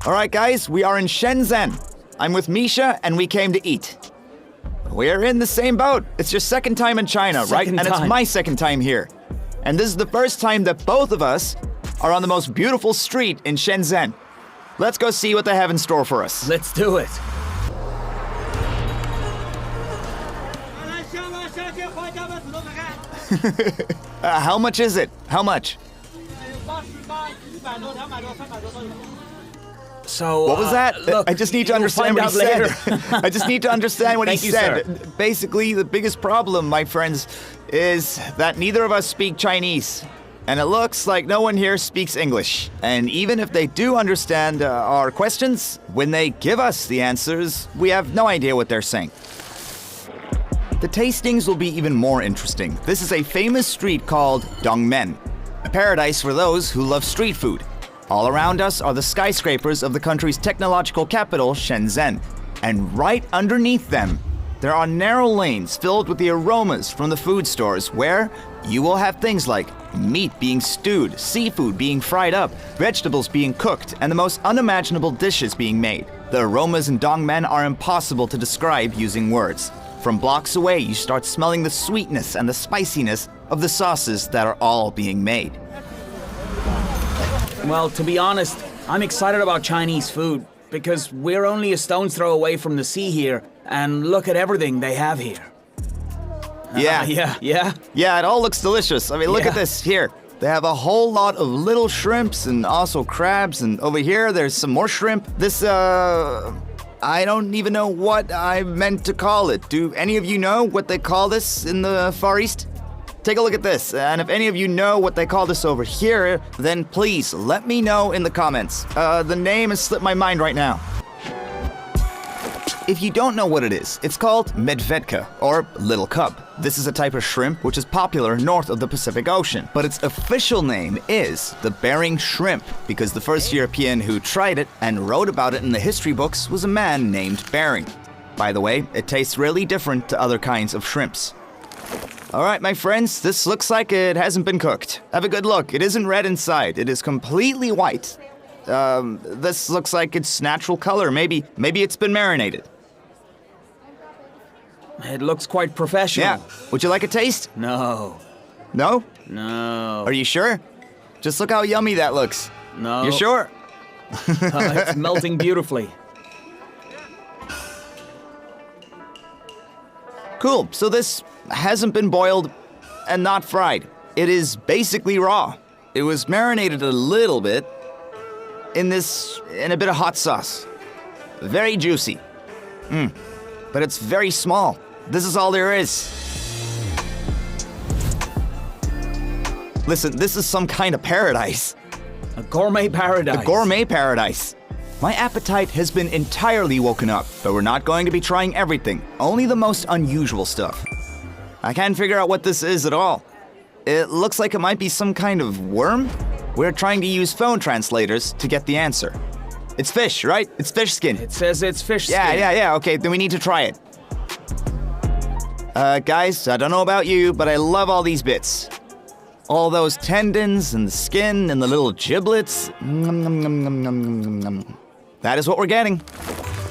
Alright guys, we are in Shenzhen. I'm with Misha and we came to eat. We're in the same boat. It's your second time in China, right? And it's my second time here. And this is the first time that both of us are on the most beautiful street in Shenzhen. Let's go see what they have in store for us. Let's do it. How much is it? How much? So, what was that? Look, I just need to understand what he said. I just need to understand what he said. Sir. Basically, the biggest problem, my friends, is that neither of us speak Chinese. And it looks like no one here speaks English. And even if they do understand our questions, when they give us the answers, we have no idea what they're saying. The tastings will be even more interesting. This is a famous street called Dongmen, a paradise for those who love street food. All around us are the skyscrapers of the country's technological capital, Shenzhen. And right underneath them, there are narrow lanes filled with the aromas from the food stores where you will have things like meat being stewed, seafood being fried up, vegetables being cooked, and the most unimaginable dishes being made. The aromas in Dongmen are impossible to describe using words. From blocks away, you start smelling the sweetness and the spiciness of the sauces that are all being made. Well, to be honest, I'm excited about Chinese food because we're only a stone's throw away from the sea here, and look at everything they have here. Yeah, it all looks delicious. I mean, look at this here. They have a whole lot of little shrimps and also crabs, and over here there's some more shrimp. This, I don't even know what I meant to call it. Do any of you know what they call this in the Far East? Take a look at this, and if any of you know what they call this over here, then please let me know in the comments. The name has slipped my mind right now. If you don't know what it is, it's called medvedka, or little cub. This is a type of shrimp which is popular north of the Pacific Ocean, but its official name is the Bering shrimp, because the first European who tried it and wrote about it in the history books was a man named Bering. By the way, it tastes really different to other kinds of shrimps. Alright, my friends, this looks like it hasn't been cooked. Have a good look. It isn't red inside. It is completely white. This looks like it's natural color. Maybe it's been marinated. It looks quite professional. Yeah. Would you like a taste? No. No? No. Are you sure? Just look how yummy that looks. No. You're sure? It's melting beautifully. Cool. So this hasn't been boiled and not fried. It is basically raw. It was marinated a little bit in a bit of hot sauce. Very juicy. But it's very small. This is all there is. Listen, this is some kind of paradise. A gourmet paradise. A gourmet paradise. My appetite has been entirely woken up, but we're not going to be trying everything, only the most unusual stuff. I can't figure out what this is at all. It looks like it might be some kind of worm. We're trying to use phone translators to get the answer. It's fish, right? It's fish skin. It says it's fish skin. Yeah, okay, then we need to try it. Guys, I don't know about you, but I love all these bits. All those tendons and the skin and the little giblets. That is what we're getting.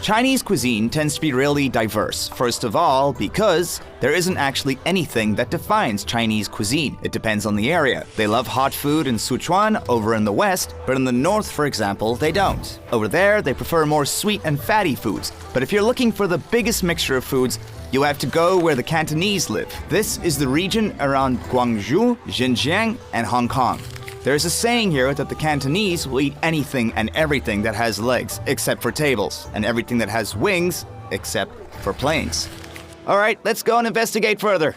Chinese cuisine tends to be really diverse. First of all, because there isn't actually anything that defines Chinese cuisine. It depends on the area. They love hot food in Sichuan over in the west, but in the north, for example, they don't. Over there, they prefer more sweet and fatty foods. But if you're looking for the biggest mixture of foods, you have to go where the Cantonese live. This is the region around Guangzhou, Xinjiang, and Hong Kong. There's a saying here that the Cantonese will eat anything and everything that has legs, except for tables, and everything that has wings, except for planes. Alright, let's go and investigate further.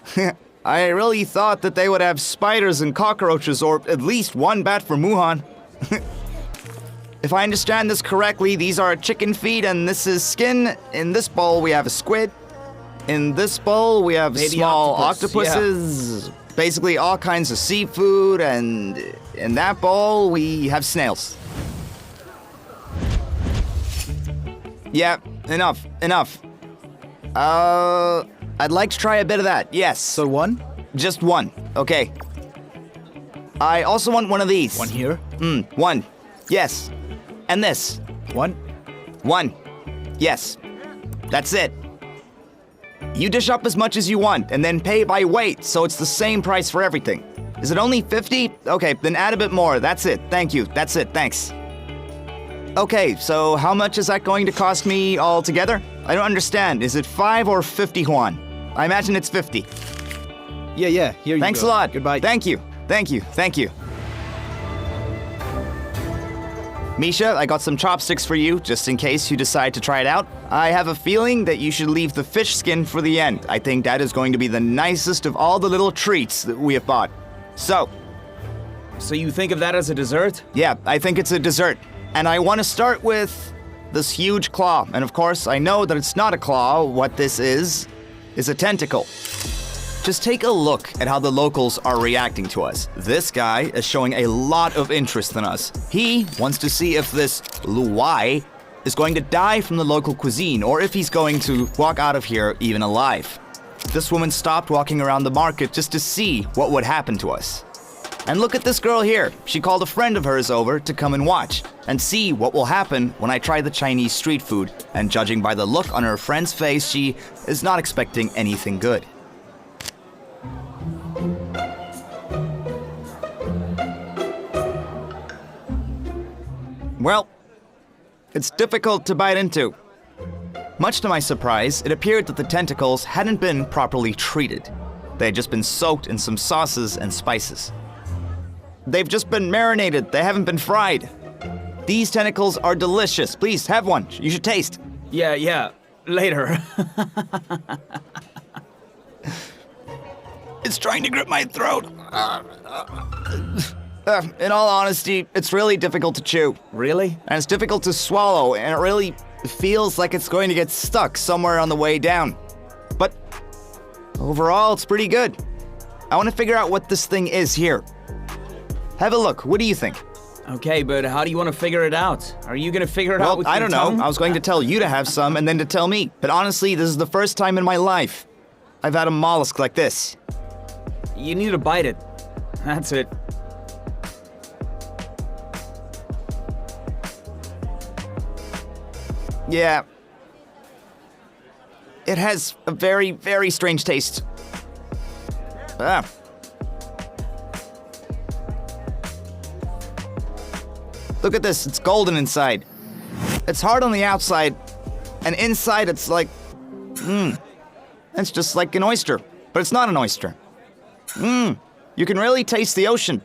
I really thought that they would have spiders and cockroaches, or at least one bat for Muhan. If I understand this correctly, these are chicken feet and this is skin. In this bowl we have a squid. In this bowl we have small octopuses. Yeah. Basically all kinds of seafood, and in that bowl we have snails. Yeah, enough. I'd like to try a bit of that, yes. So one? Just one, okay. I also want one of these. One here? One. Yes. And this. One? One. Yes. That's it. You dish up as much as you want and then pay by weight, so it's the same price for everything. Is it only 50? Okay, then add a bit more. That's it. Thank you. That's it. Thanks. Okay, so how much is that going to cost me altogether? I don't understand. Is it 5 or 50 yuan? I imagine it's 50. Yeah, here you go. Thanks a lot. Goodbye. Thank you. Thank you. Thank you. Misha, I got some chopsticks for you, just in case you decide to try it out. I have a feeling that you should leave the fish skin for the end. I think that is going to be the nicest of all the little treats that we have bought. So you think of that as a dessert? yeah, I think it's a dessert. And I want to start with this huge claw. And of course, I know that it's not a claw. What this is a tentacle. Just take a look at how the locals are reacting to us. This guy is showing a lot of interest in us. He wants to see if this Luai is going to die from the local cuisine or if he's going to walk out of here even alive. This woman stopped walking around the market just to see what would happen to us. And look at this girl here. She called a friend of hers over to come and watch and see what will happen when I try the Chinese street food. And judging by the look on her friend's face, she is not expecting anything good. Well, it's difficult to bite into. Much to my surprise, it appeared that the tentacles hadn't been properly treated. They had just been soaked in some sauces and spices. They've just been marinated. They haven't been fried. These tentacles are delicious. Please, have one. You should taste. Yeah, later. It's trying to grip my throat. In all honesty, it's really difficult to chew. Really? And it's difficult to swallow, and it really feels like it's going to get stuck somewhere on the way down. But overall, it's pretty good. I want to figure out what this thing is here. Have a look. What do you think? Okay, but how do you want to figure it out? Are you going to figure it out with I your don't tongue? know. I was going to tell you to have some and then to tell me. But honestly, this is the first time in my life I've had a mollusk like this. You need to bite it. That's it. Yeah. It has a very, very strange taste. Ah. Look at this, it's golden inside. It's hard on the outside, and inside it's like, it's just like an oyster, but it's not an oyster. You can really taste the ocean.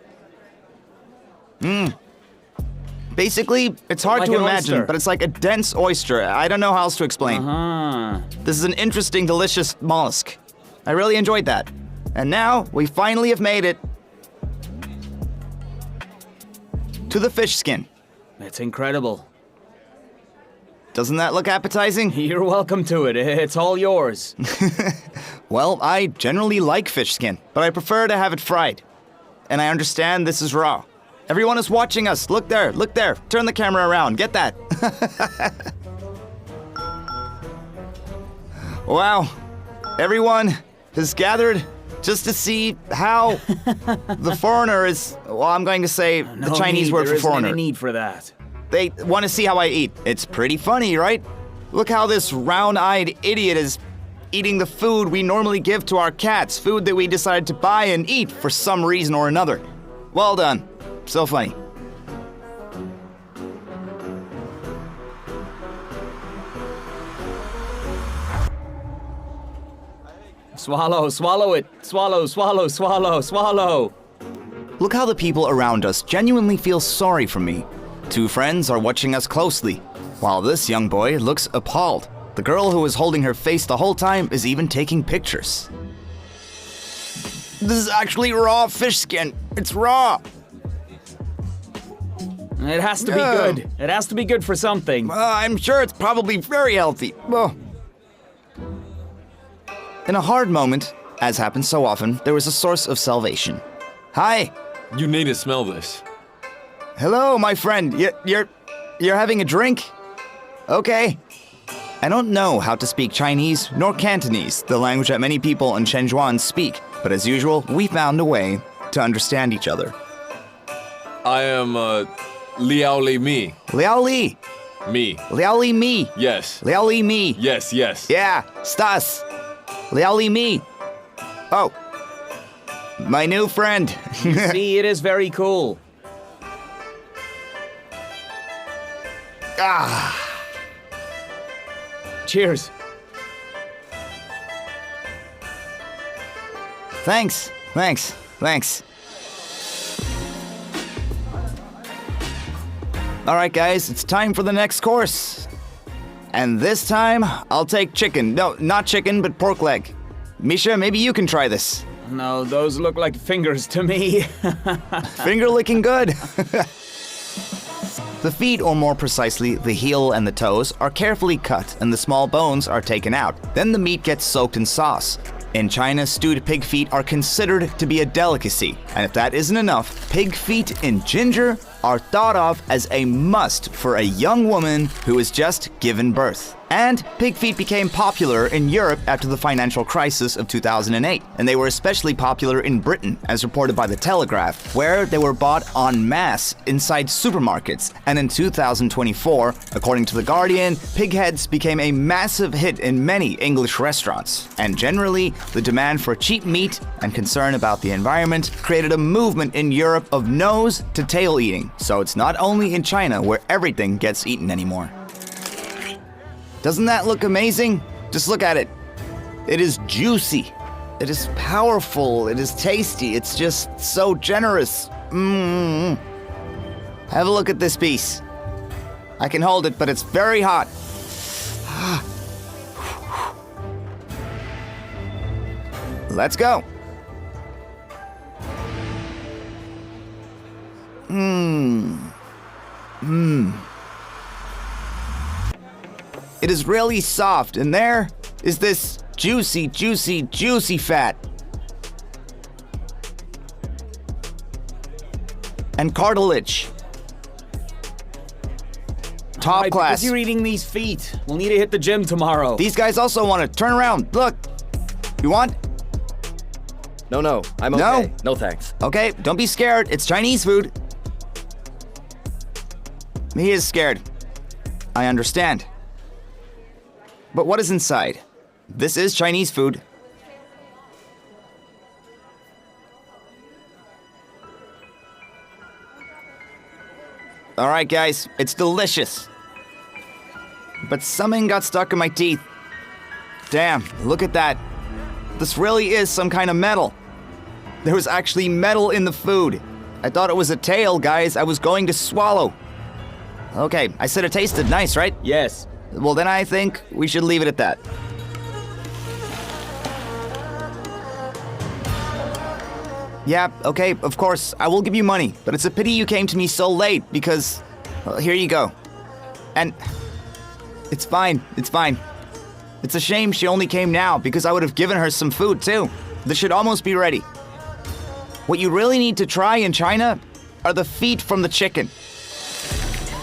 Basically, it's hard Like to an imagine, oyster. but it's like a dense oyster. I don't know how else to explain. This is an interesting, delicious mollusk. I really enjoyed that. And now, we finally have made it to the fish skin. It's incredible. Doesn't that look appetizing? You're welcome to it. It's all yours. Well, I generally like fish skin, but I prefer to have it fried. And I understand this is raw. Everyone is watching us. Look there, look there. Turn the camera around. Get that. Wow. Everyone has gathered just to see how the foreigner is, well, I'm going to say the Chinese word for foreigner. There isn't any need for that. They want to see how I eat. It's pretty funny, right? Look how this round-eyed idiot is eating the food we normally give to our cats, food that we decided to buy and eat for some reason or another. Well done. So funny. Swallow, swallow it. Swallow, swallow, swallow, swallow. Look how the people around us genuinely feel sorry for me. Two friends are watching us closely, while this young boy looks appalled. The girl who was holding her face the whole time is even taking pictures. This is actually raw fish skin. It's raw. It has to be good. It has to be good for something. I'm sure it's probably very healthy. Oh. In a hard moment, as happens so often, there was a source of salvation. Hi. You need to smell this. Hello, my friend. You're having a drink? Okay. I don't know how to speak Chinese nor Cantonese, the language that many people in Shenzhen speak, but as usual, we found a way to understand each other. I am Liao Li Mi. Liao Li. Me. Liao Li Mi. Yes. Liao Li Mi. Yes, yes. Yeah, Stas. Liao Li Mi. Oh. My new friend. See, it is very cool. Cheers. Thanks. All right, guys, it's time for the next course. And this time, I'll take chicken. No, not chicken, but pork leg. Misha, maybe you can try this. No, those look like fingers to me. Finger licking good. The feet, or more precisely, the heel and the toes, are carefully cut and the small bones are taken out. Then the meat gets soaked in sauce. In China, stewed pig feet are considered to be a delicacy. And if that isn't enough, pig feet in ginger are thought of as a must for a young woman who has just given birth. And pig feet became popular in Europe after the financial crisis of 2008. And they were especially popular in Britain, as reported by The Telegraph, where they were bought en masse inside supermarkets. And in 2024, according to The Guardian, pig heads became a massive hit in many English restaurants. And generally, the demand for cheap meat and concern about the environment created a movement in Europe of nose to tail eating. So it's not only in China where everything gets eaten anymore. Doesn't that look amazing? Just look at it. It is juicy. It is powerful. It is tasty. It's just so generous. Have a look at this piece. I can hold it, but it's very hot. Let's go. It is really soft, and there is this juicy, juicy, juicy fat. And cartilage. Top Right, class. because you're eating these feet. We'll need to hit the gym tomorrow. These guys also want to turn around. Look. You want? No, I'm okay. No? No thanks. Okay, don't be scared. It's Chinese food. He is scared. I understand. But what is inside? This is Chinese food. All right, guys, it's delicious. But something got stuck in my teeth. Damn, look at that. This really is some kind of metal. There was actually metal in the food. I thought it was a tail, guys. I was going to swallow. Okay, I said it tasted nice, right? Yes. Well, then I think we should leave it at that. Yeah, okay, of course, I will give you money, but it's a pity you came to me so late because, well, here you go. And it's fine. It's a shame she only came now because I would have given her some food too. This should almost be ready. What you really need to try in China are the feet from the chicken.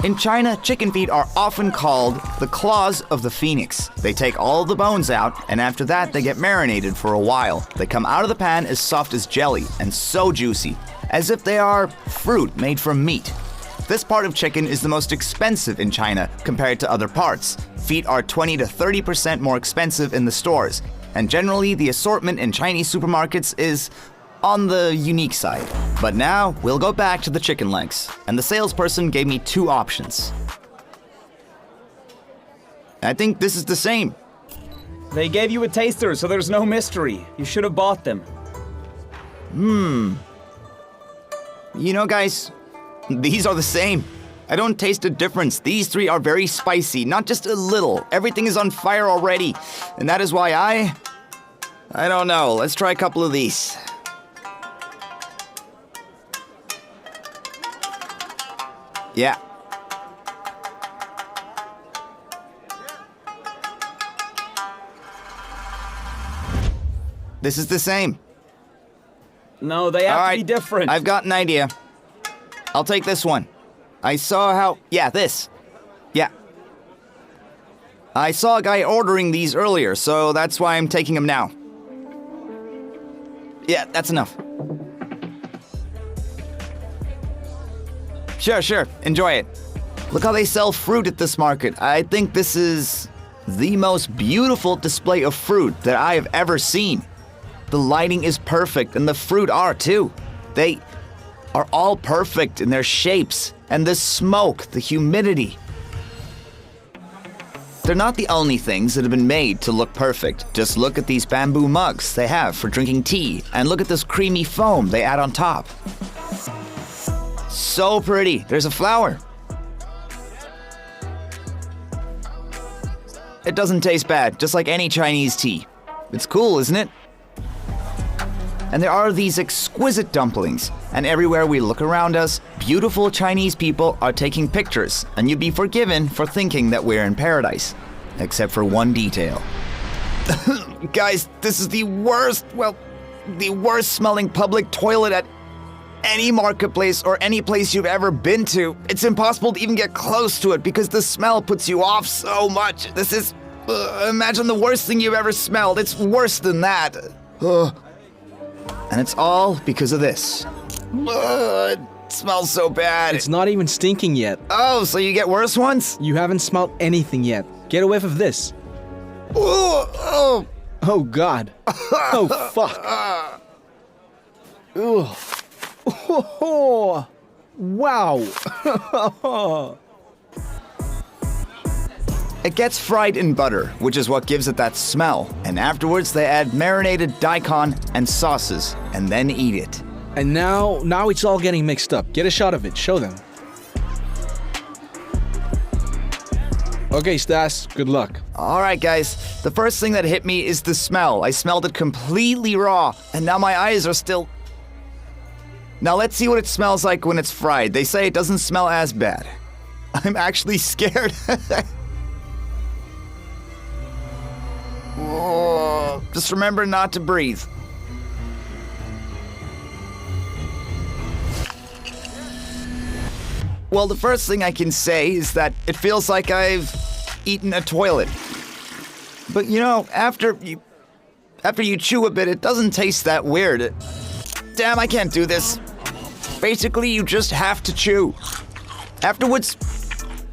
In China, chicken feet are often called the claws of the phoenix. They take all the bones out, and after that, they get marinated for a while. They come out of the pan as soft as jelly and so juicy, as if they are fruit made from meat. This part of chicken is the most expensive in China compared to other parts. Feet are 20 to 30% more expensive in the stores, and generally the assortment in Chinese supermarkets is on the unique side. But now, we'll go back to the chicken legs, and the salesperson gave me two options. I think this is the same. They gave you a taster, so there's no mystery. You should have bought them. You know, guys, these are the same. I don't taste a difference. These three are very spicy, not just a little. Everything is on fire already, and that is why I don't know. Let's try a couple of these. Yeah. This is the same. No, they have to be different. I've got an idea. I'll take this one. I saw how... Yeah, this. Yeah. I saw a guy ordering these earlier, so that's why I'm taking them now. Yeah, that's enough. Sure. Enjoy it. Look how they sell fruit at this market. I think this is the most beautiful display of fruit that I have ever seen. The lighting is perfect, and the fruit are too. They are all perfect in their shapes, and the smoke, the humidity. They're not the only things that have been made to look perfect. Just look at these bamboo mugs they have for drinking tea, and look at this creamy foam they add on top. So pretty. There's a flower. It doesn't taste bad, just like any Chinese tea. It's cool, isn't it? And there are these exquisite dumplings, and everywhere we look around us, beautiful Chinese people are taking pictures, and you'd be forgiven for thinking that we're in paradise. Except for one detail. Guys, this is the worst smelling public toilet at any marketplace or any place you've ever been to. It's impossible to even get close to it because the smell puts you off so much. This is, imagine the worst thing you've ever smelled. It's worse than that. And it's all because of this. It smells so bad. It's not even stinking yet. Oh, so you get worse ones? You haven't smelled anything yet. Get a whiff of this. Oh. Oh, God. Oh, fuck. Ugh. Oh, wow. It gets fried in butter, which is what gives it that smell. And afterwards, they add marinated daikon and sauces, and then eat it. And now it's all getting mixed up. Get a shot of it. Show them. Okay, Stas. Good luck. All right, guys. The first thing that hit me is the smell. I smelled it completely raw, and now my eyes are still... Now let's see what it smells like when it's fried. They say it doesn't smell as bad. I'm actually scared. Oh, just remember not to breathe. Well, the first thing I can say is that it feels like I've eaten a toilet. But you know, after you chew a bit, it doesn't taste that weird. Damn, I can't do this. Basically, you just have to chew. Afterwards,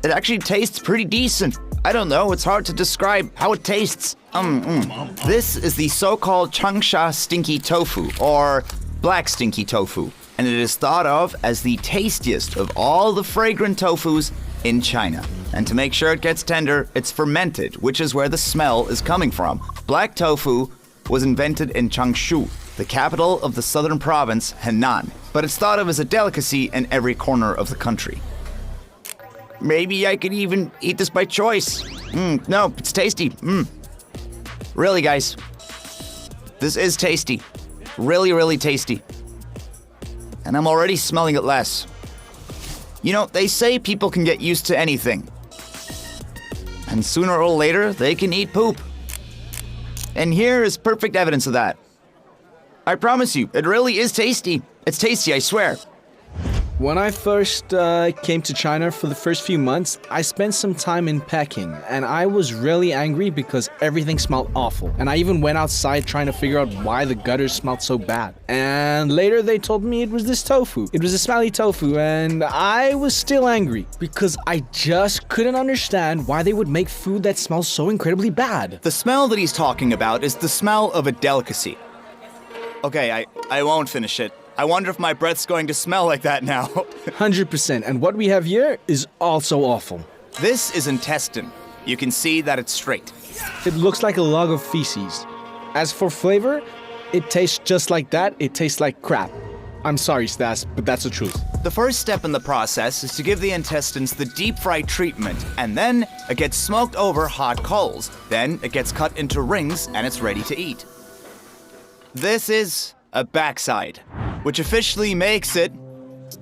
it actually tastes pretty decent. I don't know, it's hard to describe how it tastes. This is the so-called Changsha stinky tofu, or black stinky tofu, and it is thought of as the tastiest of all the fragrant tofus in China. And to make sure it gets tender, it's fermented, which is where the smell is coming from. Black tofu was invented in Changshu, the capital of the southern province, Henan, but it's thought of as a delicacy in every corner of the country. Maybe I could even eat this by choice. No, it's tasty. Really, guys. This is tasty. Really, really tasty. And I'm already smelling it less. You know, they say people can get used to anything. And sooner or later, they can eat poop. And here is perfect evidence of that. I promise you, it really is tasty. It's tasty, I swear. When I first came to China for the first few months, I spent some time in Peking, and I was really angry because everything smelled awful. And I even went outside trying to figure out why the gutters smelled so bad. And later they told me it was this tofu. It was a smelly tofu, and I was still angry because I just couldn't understand why they would make food that smells so incredibly bad. The smell that he's talking about is the smell of a delicacy. Okay, I won't finish it. I wonder if my breath's going to smell like that now. 100%, and what we have here is also awful. This is intestine. You can see that it's straight. It looks like a log of feces. As for flavor, it tastes just like that. It tastes like crap. I'm sorry, Stas, but that's the truth. The first step in the process is to give the intestines the deep fry treatment, and then it gets smoked over hot coals. Then it gets cut into rings and it's ready to eat. This is a backside, which officially makes it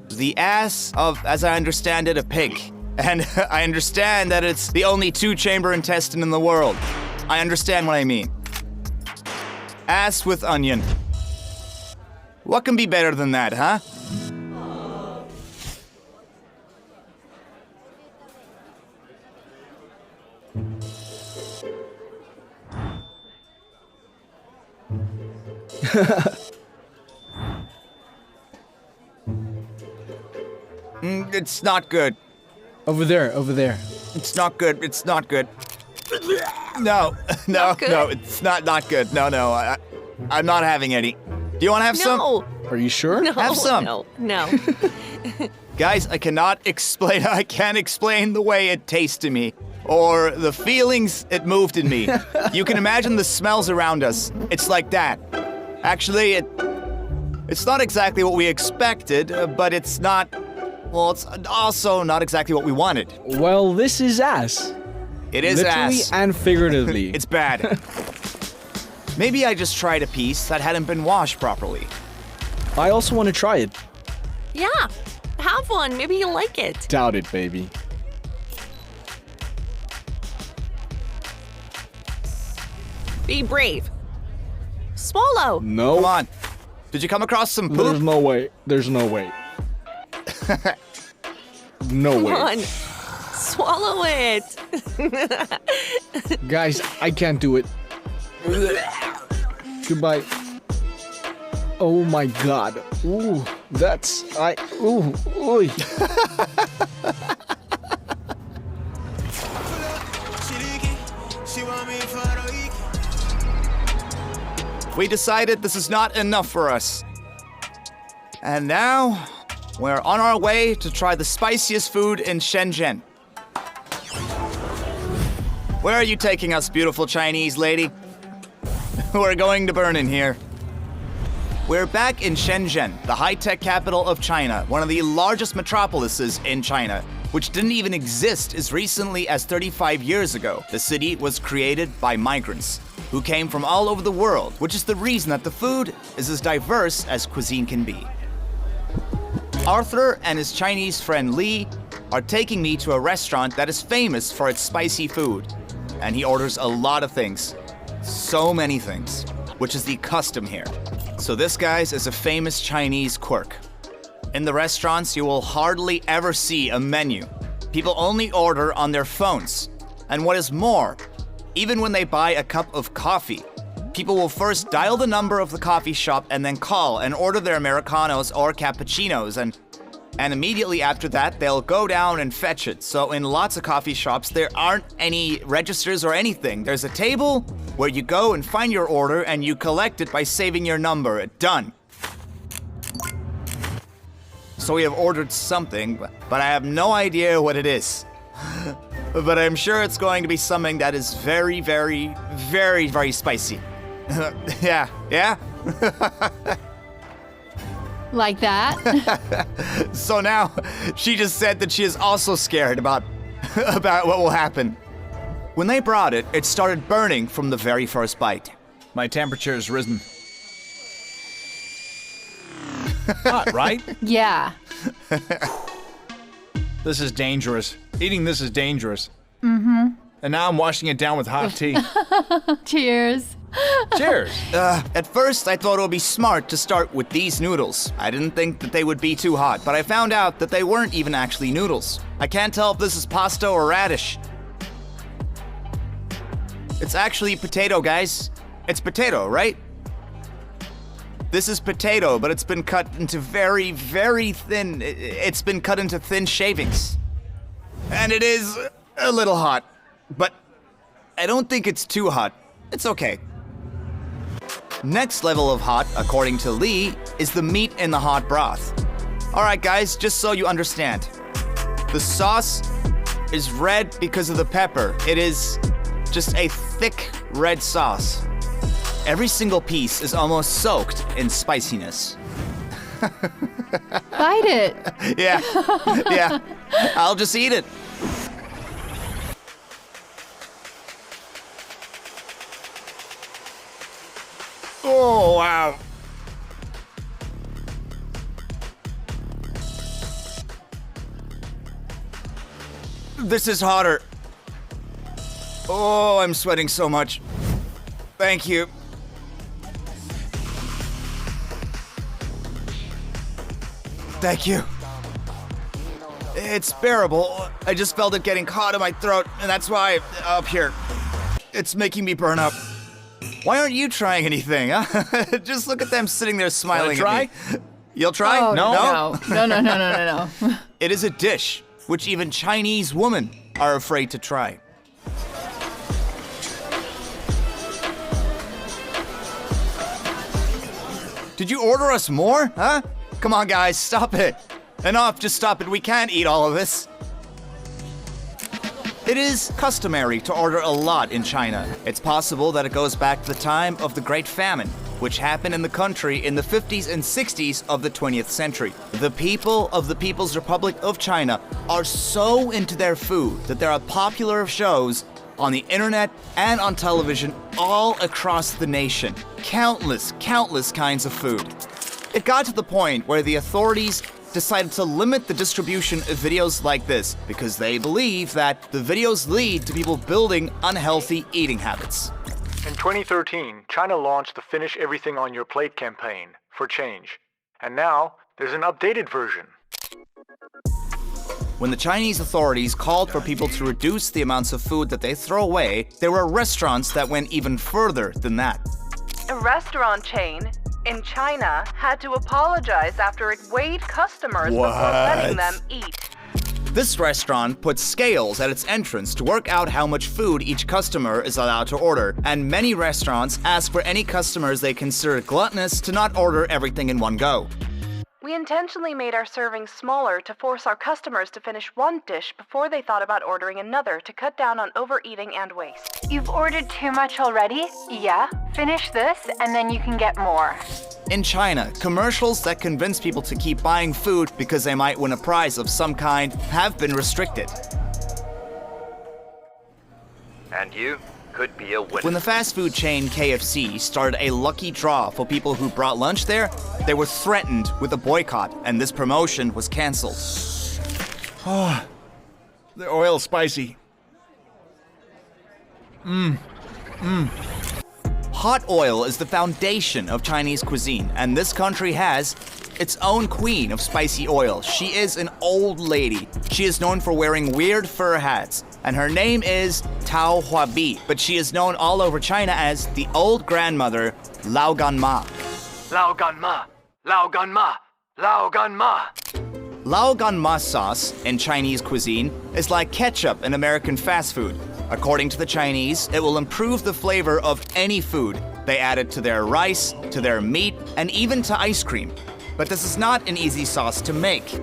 the ass of, as I understand it, a pig. And I understand that it's the only two-chamber intestine in the world. I understand what I mean. Ass with onion. What can be better than that, huh? It's not good. Over there, over there. It's not good. It's not good. No, no, good? no, it's not good. No, I'm not having any. Do you want to have some? No. Are you sure? No. Have some. No. Guys, I can't explain the way it tasted me or the feelings it moved in me. You can imagine the smells around us. It's like that. Actually, it's not exactly what we expected, but it's not, well, it's also not exactly what we wanted. Well, this is ass. It is Literally ass. and figuratively. It's bad. Maybe I just tried a piece that hadn't been washed properly. I also want to try it. Yeah. Have one. Maybe you'll like it. Doubt it, baby. Be brave. Swallow. No. Come on. Did you come across some There's poop? no way. There's no way. No Come way. on. Swallow it. Guys, I can't do it. Goodbye. Oh my god. Ooh, ooh, oy. We decided this is not enough for us. And now, we're on our way to try the spiciest food in Shenzhen. Where are you taking us, beautiful Chinese lady? We're going to burn in here. We're back in Shenzhen, the high-tech capital of China, one of the largest metropolises in China, which didn't even exist as recently as 35 years ago. The city was created by migrants who came from all over the world, which is the reason that the food is as diverse as cuisine can be. Arthur and his Chinese friend Lee are taking me to a restaurant that is famous for its spicy food, and he orders a lot of things. So many things, which is the custom here. So this, guys, is a famous Chinese quirk. In the restaurants, you will hardly ever see a menu. People only order on their phones. And what is more, even when they buy a cup of coffee, people will first dial the number of the coffee shop and then call and order their Americanos or cappuccinos, and immediately after that, they'll go down and fetch it. So in lots of coffee shops, there aren't any registers or anything. There's a table where you go and find your order and you collect it by saving your number. Done. So we have ordered something, but I have no idea what it is. But I'm sure it's going to be something that is very, very, very, very spicy. Yeah? Like that? So now, she just said that she is also scared about what will happen. When they brought it, it started burning from the very first bite. My temperature has risen. Hot, right? Yeah. This is dangerous. Eating this is dangerous. Mm-hmm. And now I'm washing it down with hot tea. Cheers. Cheers. At first, I thought it would be smart to start with these noodles. I didn't think that they would be too hot, but I found out that they weren't even actually noodles. I can't tell if this is pasta or radish. It's actually potato, guys. It's potato, right? This is potato, but it's been cut into very, very thin. It's been cut into thin shavings. And it is a little hot, but I don't think it's too hot. It's okay. Next level of hot, according to Lee, is the meat in the hot broth. All right, guys, just so you understand. The sauce is red because of the pepper. It is just a thick red sauce. Every single piece is almost soaked in spiciness. Bite it. Yeah. I'll just eat it. Oh, wow. This is hotter. Oh, I'm sweating so much. Thank you. Thank you. It's bearable. I just felt it getting caught in my throat, and that's why up here. It's making me burn up. Why aren't you trying anything, huh? Just look at them sitting there smiling Wanna at me. You'll try? Oh, no. It is a dish which even Chinese women are afraid to try. Did you order us more, huh? Come on, guys, stop it. Enough, just stop it. We can't eat all of this. It is customary to order a lot in China. It's possible that it goes back to the time of the Great Famine, which happened in the country in the 50s and 60s of the 20th century. The people of the People's Republic of China are so into their food that there are popular shows on the internet and on television all across the nation. Countless kinds of food. It got to the point where the authorities decided to limit the distribution of videos like this because they believe that the videos lead to people building unhealthy eating habits. In 2013, China launched the Finish Everything on Your Plate campaign for change. And now, there's an updated version. When the Chinese authorities called for people to reduce the amounts of food that they throw away, there were restaurants that went even further than that. A restaurant chain in China had to apologize after it weighed customers before letting them eat. This restaurant puts scales at its entrance to work out how much food each customer is allowed to order, and many restaurants ask for any customers they consider gluttonous to not order everything in one go. We intentionally made our servings smaller to force our customers to finish one dish before they thought about ordering another to cut down on overeating and waste. You've ordered too much already? Yeah. Finish this and then you can get more. In China, commercials that convince people to keep buying food because they might win a prize of some kind have been restricted. And you could be a winner. When the fast food chain KFC started a lucky draw for people who brought lunch there, they were threatened with a boycott, and this promotion was canceled. Oh, the oil's spicy. Hot oil is the foundation of Chinese cuisine, and this country has its own queen of spicy oil. She is an old lady. She is known for wearing weird fur hats, and her name is Tao Huabi, but she is known all over China as the old grandmother Lao Gan Ma. Lao Gan Ma, Lao Gan Ma, Lao Gan Ma. Lao Gan Ma sauce in Chinese cuisine is like ketchup in American fast food. According to the Chinese, it will improve the flavor of any food. They add it to their rice, to their meat, and even to ice cream. But this is not an easy sauce to make.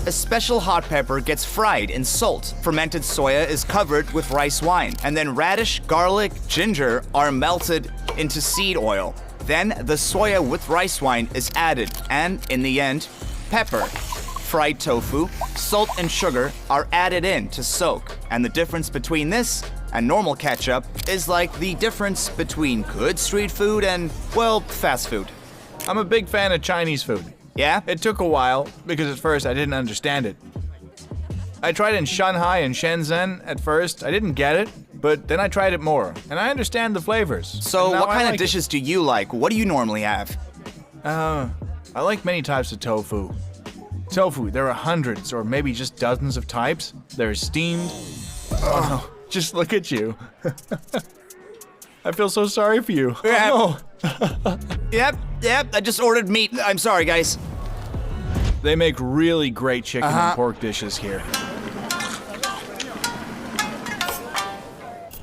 A special hot pepper gets fried in salt. Fermented soya is covered with rice wine, and then radish, garlic, ginger are melted into seed oil. Then the soya with rice wine is added, and in the end, pepper. Fried tofu, salt, and sugar are added in to soak. And the difference between this and normal ketchup is like the difference between good street food and, well, fast food. I'm a big fan of Chinese food. Yeah? It took a while, because at first I didn't understand it. I tried in Shanghai and Shenzhen at first. I didn't get it, but then I tried it more, and I understand the flavors. So what kind of dishes do you like? What do you normally have? I like many types of tofu. Tofu, there are hundreds or maybe just dozens of types. They're steamed. Oh, just look at you. I feel so sorry for you. Yeah. Oh, no. Yep, I just ordered meat. I'm sorry, guys. They make really great chicken and pork dishes here.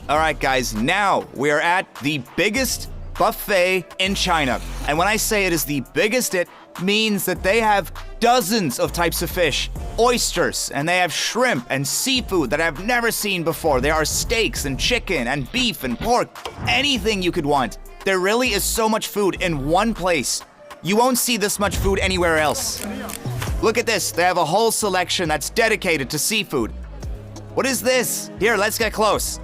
All right, guys, now we are at the biggest buffet in China. And when I say it is the biggest, it means that they have dozens of types of fish, oysters, and they have shrimp and seafood that I've never seen before. There are steaks and chicken and beef and pork, anything you could want. There really is so much food in one place. You won't see this much food anywhere else. Look at this, they have a whole selection that's dedicated to seafood. What is this? Here, let's get close.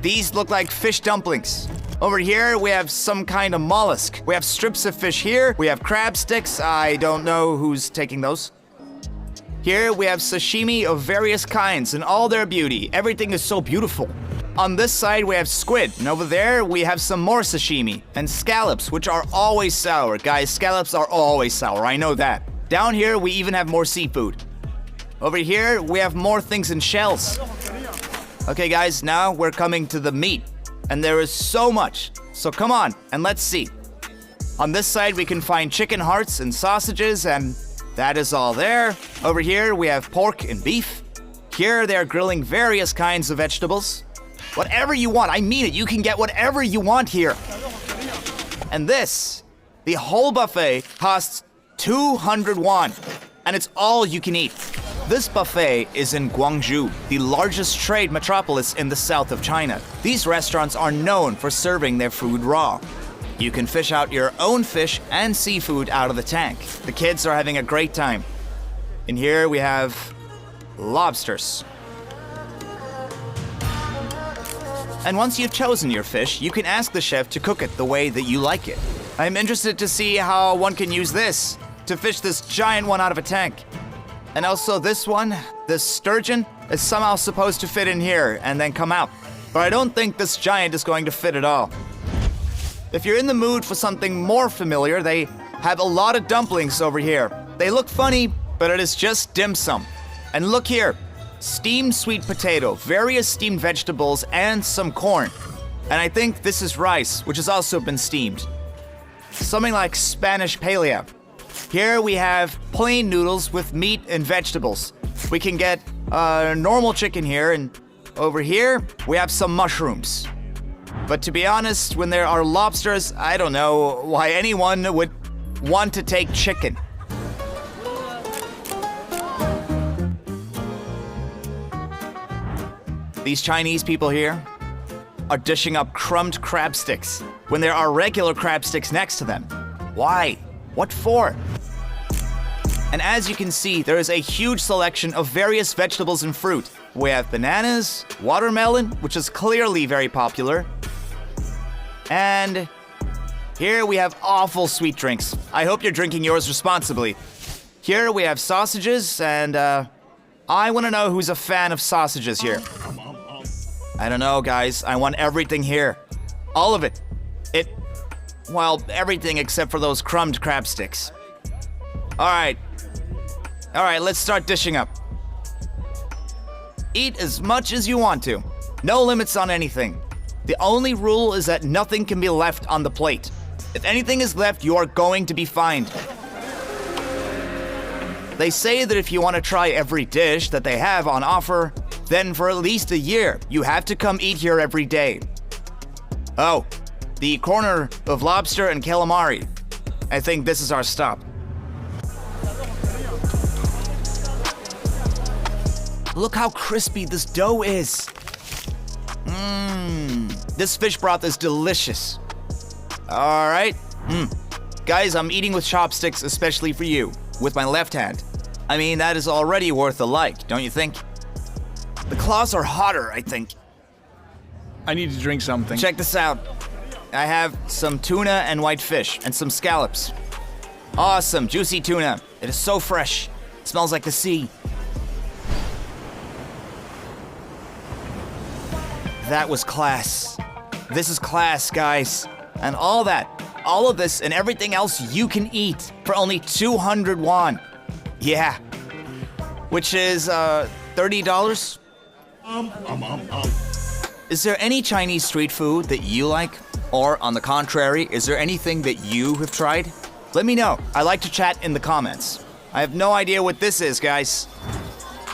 These look like fish dumplings. Over here, we have some kind of mollusk. We have strips of fish here. We have crab sticks. I don't know who's taking those. Here, we have sashimi of various kinds in all their beauty. Everything is so beautiful. On this side, we have squid. And over there, we have some more sashimi. And scallops, which are always sour. Guys, scallops are always sour. I know that. Down here, we even have more seafood. Over here, we have more things in shells. Okay, guys, now we're coming to the meat. And there is so much. So come on, and let's see. On this side, we can find chicken hearts and sausages, and that is all there. Over here, we have pork and beef. Here, they're grilling various kinds of vegetables. Whatever you want, I mean it, you can get whatever you want here. And this, the whole buffet costs 200 won, and it's all you can eat. This buffet is in Guangzhou, the largest trade metropolis in the south of China. These restaurants are known for serving their food raw. You can fish out your own fish and seafood out of the tank. The kids are having a great time. In here we have lobsters. And once you've chosen your fish, you can ask the chef to cook it the way that you like it. I'm interested to see how one can use this to fish this giant one out of a tank. And also this one, this sturgeon, is somehow supposed to fit in here and then come out. But I don't think this giant is going to fit at all. If you're in the mood for something more familiar, they have a lot of dumplings over here. They look funny, but it is just dim sum. And look here, steamed sweet potato, various steamed vegetables, and some corn. And I think this is rice, which has also been steamed. Something like Spanish paella. Here we have plain noodles with meat and vegetables. We can get normal chicken here, and over here we have some mushrooms. But to be honest, when there are lobsters, I don't know why anyone would want to take chicken. These Chinese people here are dishing up crumbed crab sticks when there are regular crab sticks next to them. Why? What for? And as you can see, there is a huge selection of various vegetables and fruit. We have bananas, watermelon, which is clearly very popular. And here we have awful sweet drinks. I hope you're drinking yours responsibly. Here we have sausages, and I want to know who's a fan of sausages here. I don't know, guys. I want everything here. All of it. Well, everything except for those crumbed crab sticks. All right, let's start dishing up. Eat as much as you want to. No limits on anything. The only rule is that nothing can be left on the plate. If anything is left, you are going to be fined. They say that if you want to try every dish that they have on offer, then for at least a year, you have to come eat here every day. Oh, the corner of lobster and calamari. I think this is our stop. Look how crispy this dough is. This fish broth is delicious. All right. Guys, I'm eating with chopsticks, especially for you, with my left hand. I mean, that is already worth a like, don't you think? The claws are hotter, I think. I need to drink something. Check this out. I have some tuna and white fish and some scallops. Awesome, juicy tuna. It is so fresh. It smells like the sea. That was class. This is class, guys. And all of this and everything else you can eat for only 200 won. Yeah. Which is, $30? Is there any Chinese street food that you like? Or, on the contrary, is there anything that you have tried? Let me know. I like to chat in the comments. I have no idea what this is, guys.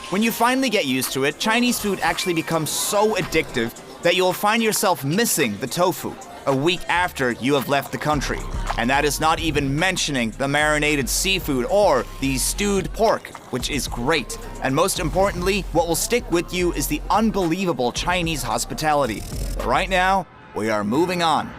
When you finally get used to it, Chinese food actually becomes so addictive that you'll find yourself missing the tofu a week after you have left the country. And that is not even mentioning the marinated seafood or the stewed pork, which is great. And most importantly, what will stick with you is the unbelievable Chinese hospitality. But right now, we are moving on.